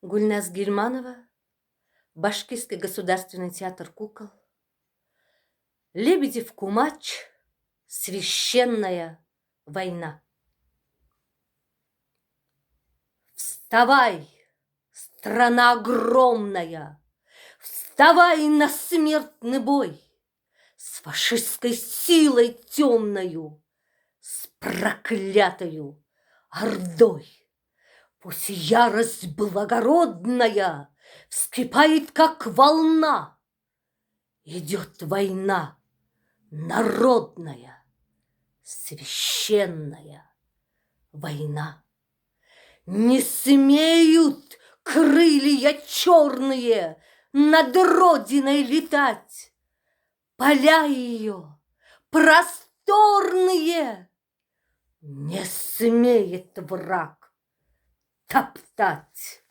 Гульназ Гильманова, Башкирский государственный театр кукол. Лебедев Кумач. Священная война. Вставай, страна огромная, вставай на смертный бой с фашистской силой темною, с проклятою ордой. Пусть ярость благородная вскипает, как волна. Идет война народная, священная война. Не смеют крылья черные над родиной летать, поля ее просторные не смеет враг топтать.